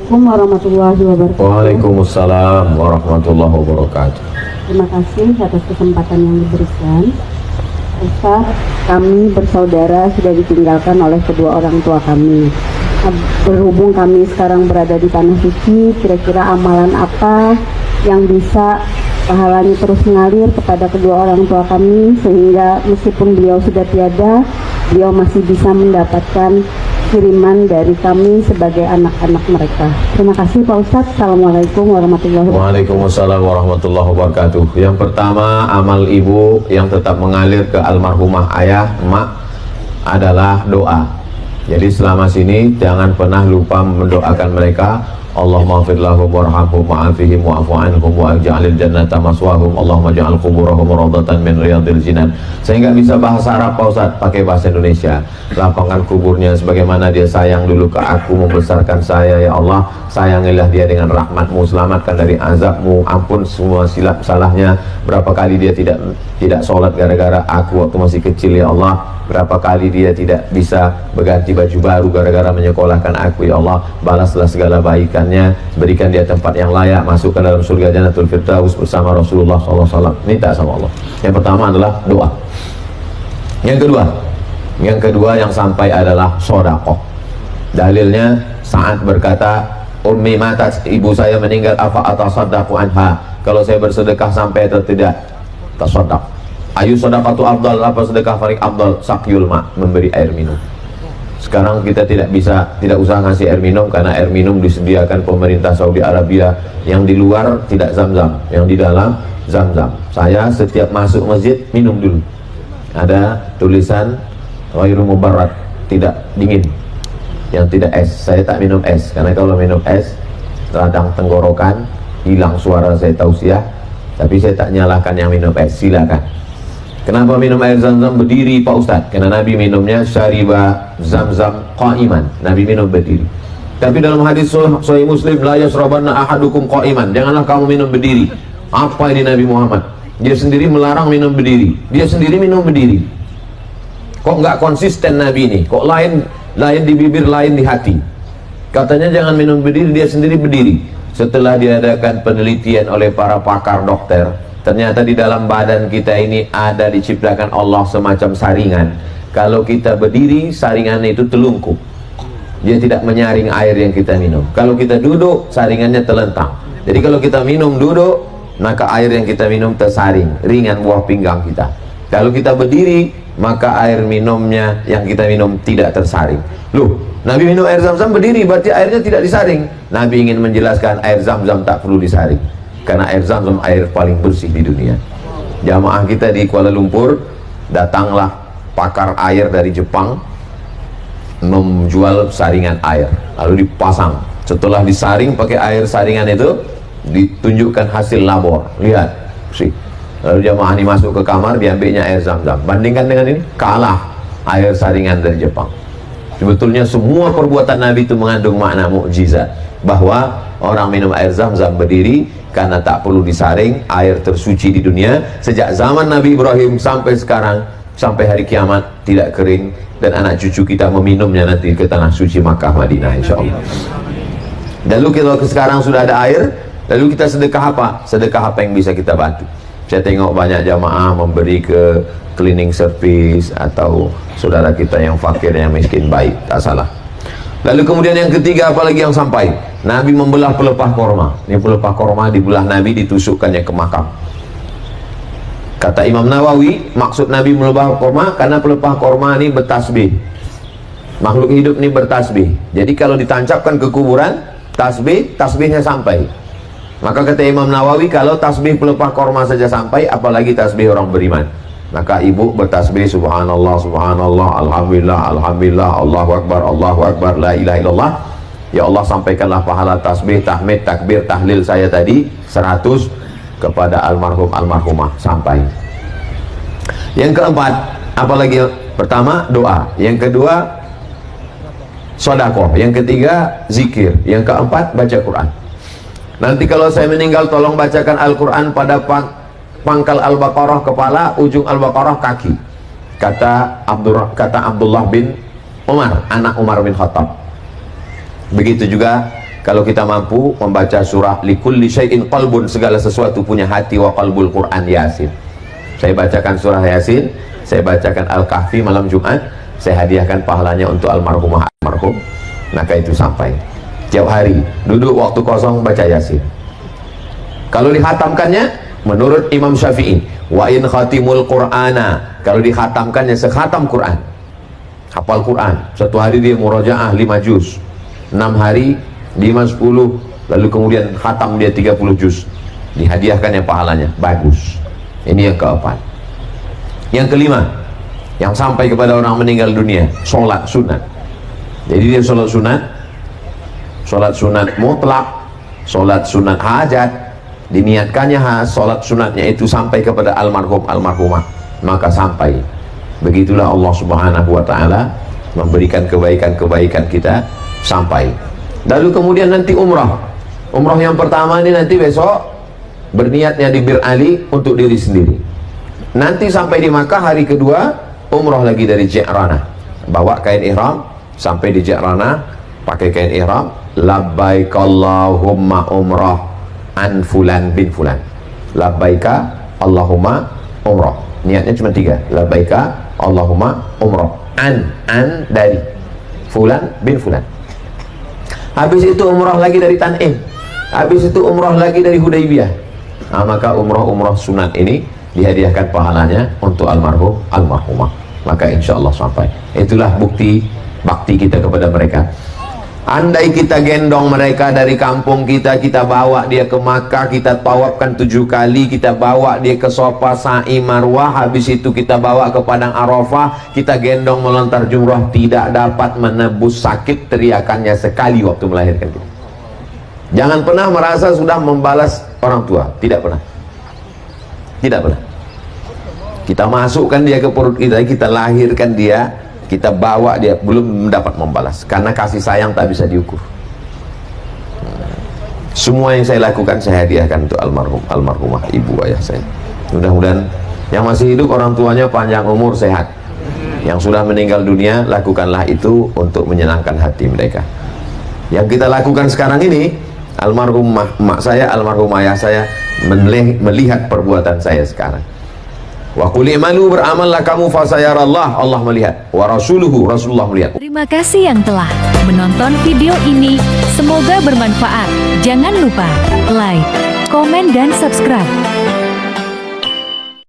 Assalamualaikum warahmatullahi wabarakatuh. Waalaikumsalam warahmatullahi wabarakatuh. Terima kasih atas kesempatan yang diberikan. Ustaz, kami bersaudara sudah ditinggalkan oleh kedua orang tua kami. Berhubung kami sekarang berada di Tanah Suci, kira-kira amalan apa yang bisa pahalanya terus mengalir kepada kedua orang tua kami, sehingga meskipun beliau sudah tiada, beliau masih bisa mendapatkan kiriman dari kami sebagai anak-anak mereka. Terima kasih Pak Ustadz. Assalamualaikum warahmatullahi wabarakatuh. Waalaikumsalam warahmatullahi wabarakatuh. Yang pertama, amal ibu yang tetap mengalir ke almarhumah ayah, emak adalah doa. Jadi selama sini jangan pernah lupa mendoakan mereka. Allahumma ighfir lahum warhamhum wa'afihim wa'fu anhum wa'jalil jannata maswahum. Allahumma ja'al quburahum rawdatan min riyadil jinan. Saya nggak bisa bahasa Arab Pak Ustaz, pakai bahasa Indonesia. Lapangkan kuburnya sebagaimana dia sayang dulu ke aku, membesarkan saya, ya Allah. Sayangilah dia dengan rahmatmu, selamatkan dari azabmu, ampun semua silap salahnya. Berapa kali dia tidak sholat gara-gara aku waktu masih kecil, ya Allah. Berapa kali dia tidak bisa berganti baju baru gara-gara menyekolahkan aku, ya Allah. Balaslah segala baikannya, berikan dia tempat yang layak, masuk ke dalam surga Jannatul Firdaus bersama Rasulullah SAW. Minta sama Allah. Yang pertama adalah doa. Yang kedua yang sampai adalah sodakoh. Dalilnya saat berkata, Ummi matat, ibu saya meninggal, afa atasaddaqu anha, kalau saya bersedekah sampai atau tidak? Tasaddaq. Ayu sedekatu afdal, apa sedekah paling afdal? Sakyul ma, memberi air minum. Sekarang kita tidak usah ngasih air minum, karena air minum disediakan pemerintah Saudi Arabia. Yang di luar tidak zam-zam, yang di dalam zam-zam. Saya setiap masuk masjid minum dulu. Ada tulisan ghairu mubarrad, tidak dingin, yang tidak es. Saya tak minum es, karena kalau minum es radang tenggorokan, hilang suara saya tausiah. Tapi saya tak nyalakan yang minum es, silakan. Kenapa minum air zam-zam berdiri Pak Ustadz? Karena Nabi minumnya syariba zam-zam qa'iman. Nabi minum berdiri. Tapi dalam hadis Sahih Muslim, la yasrabanna ahadukum qa'iman, janganlah kamu minum berdiri. Apa ini Nabi Muhammad? Dia sendiri melarang minum berdiri. Dia sendiri minum berdiri. Kok nggak konsisten Nabi ini? Kok lain di bibir, lain di hati? Katanya jangan minum berdiri, dia sendiri berdiri. Setelah diadakan penelitian oleh para pakar dokter, ternyata di dalam badan kita ini ada diciptakan Allah semacam saringan. Kalau kita berdiri, saringan itu telungkup. Dia tidak menyaring air yang kita minum. Kalau kita duduk, saringannya telentang. Jadi kalau kita minum duduk, maka air yang kita minum tersaring, ringan buah pinggang kita. Kalau kita berdiri, maka air minumnya yang kita minum tidak tersaring. Loh, Nabi minum air zam-zam berdiri, berarti airnya tidak disaring. Nabi ingin menjelaskan air zam-zam tak perlu disaring, karena air zam-zam air paling bersih di dunia. Jamaah kita di Kuala Lumpur, datanglah pakar air dari Jepang menjual saringan air, lalu dipasang. Setelah disaring pakai air saringan itu, ditunjukkan hasil labor. Lihat sih. Lalu jamaah ini masuk ke kamar, diambilnya air zam-zam. Bandingkan dengan ini, kalah air saringan dari Jepang. Sebetulnya semua perbuatan Nabi itu mengandung makna mukjizat, bahwa orang minum air zam-zam berdiri karena tak perlu disaring, air tersuci di dunia sejak zaman Nabi Ibrahim sampai sekarang, sampai hari kiamat tidak kering, dan anak cucu kita meminumnya nanti ke tanah suci Makkah Madinah insyaallah. Lalu kalau sekarang sudah ada air, lalu kita sedekah apa? Sedekah apa yang bisa kita bantu? Saya tengok banyak jamaah memberi ke cleaning service atau saudara kita yang fakir, yang miskin, baik, tak salah. Lalu kemudian yang ketiga, apalagi yang sampai? Nabi membelah pelepah korma. Ini pelepah korma dibelah Nabi, ditusukkannya ke makam. Kata Imam Nawawi, maksud Nabi membelah korma karena pelepah korma ini bertasbih. Makhluk hidup ini bertasbih. Jadi kalau ditancapkan ke kuburan, tasbihnya sampai. Maka kata Imam Nawawi, kalau tasbih pelepah korma saja sampai, apalagi tasbih orang beriman. Maka ibu bertasbih subhanallah, subhanallah, alhamdulillah, alhamdulillah, Allahu akbar, la ilaha illallah. Ya Allah, sampaikanlah pahala tasbih, tahmid, takbir, tahlil saya tadi 100 kepada almarhum almarhumah, sampai. Yang keempat, apalagi? Pertama doa, yang kedua sedekah, yang ketiga zikir, yang keempat baca Quran. Nanti kalau saya meninggal, tolong bacakan Al-Quran pada pangkal Al-Baqarah kepala, ujung Al-Baqarah kaki. Kata Abdullah bin Umar, anak Umar bin Khattab. Begitu juga Kalau kita mampu membaca surah likulli syai'in qalbun, segala sesuatu punya hati, wa qalbul Quran Yasin. Saya bacakan surah Yasin, saya bacakan Al-Kahfi malam Jumat, saya hadiahkan pahalanya untuk almarhumah almarhum, maka itu sampai. Tiap hari duduk waktu kosong baca Yasin. Kalau dikhatamkannya menurut Imam Syafi'i, wa in khatimul Qur'ana, kalau dikhatamkannya sekhatam Quran, hafal Quran, satu hari dia murajaah 5 juz, 6 hari 5, 10, lalu kemudian khatam dia 30 juz, dihadiahkannya pahalanya, bagus. Ini yang keempat. Yang kelima, yang sampai kepada orang meninggal dunia, sholat sunat. Jadi dia sholat sunat mutlak, sholat sunat hajat, diniatkannya sholat sunatnya itu sampai kepada almarhum almarhumah, maka sampai. Begitulah Allah Subhanahu wa ta'ala memberikan kebaikan-kebaikan kita sampai. Lalu kemudian nanti umrah yang pertama ini nanti besok berniatnya di Bir Ali untuk diri sendiri. Nanti sampai di Makkah hari kedua umrah lagi dari Ji'ranah, bawa kain ihram sampai di Ji'ranah, pakai kain ihram, labbaik Allahumma umrah an fulan bin fulan, labbaika Allahumma umrah, niatnya cuma 3, labbaika Allahumma umrah, an dari fulan bin fulan. Habis itu umrah lagi dari Tan'im, habis itu umrah lagi dari Hudaybiyah. Nah, maka umrah sunat ini dihadiahkan pahalanya untuk almarhum almarhumah, maka insya Allah sampai. Itulah bukti bakti kita kepada mereka. Andai kita gendong mereka dari kampung kita, kita bawa dia ke Makkah, kita tawafkan 7 kali, kita bawa dia ke Safa, Sa'i, Marwah, habis itu kita bawa ke Padang Arafah, kita gendong melontar jumrah, tidak dapat menebus sakit teriakannya sekali waktu melahirkan kita. Jangan pernah merasa sudah membalas orang tua, tidak pernah, tidak pernah. Kita masukkan dia ke perut kita, kita lahirkan dia, kita bawa dia, belum dapat membalas, karena kasih sayang tak bisa diukur. Semua yang saya lakukan saya hadiahkan untuk almarhumah ibu ayah saya. Mudah-mudahan yang masih hidup orang tuanya panjang umur, sehat. Yang sudah meninggal dunia, lakukanlah itu untuk menyenangkan hati mereka. Yang kita lakukan sekarang ini, almarhumah mak saya, almarhum ayah saya melihat perbuatan saya sekarang. Wa qul i'malu, beramallah kamu fasayarallah, Allah melihat, wa rasuluhu, Rasulullah melihat. Terima kasih yang telah menonton video ini, semoga bermanfaat. Jangan lupa like, komen dan subscribe.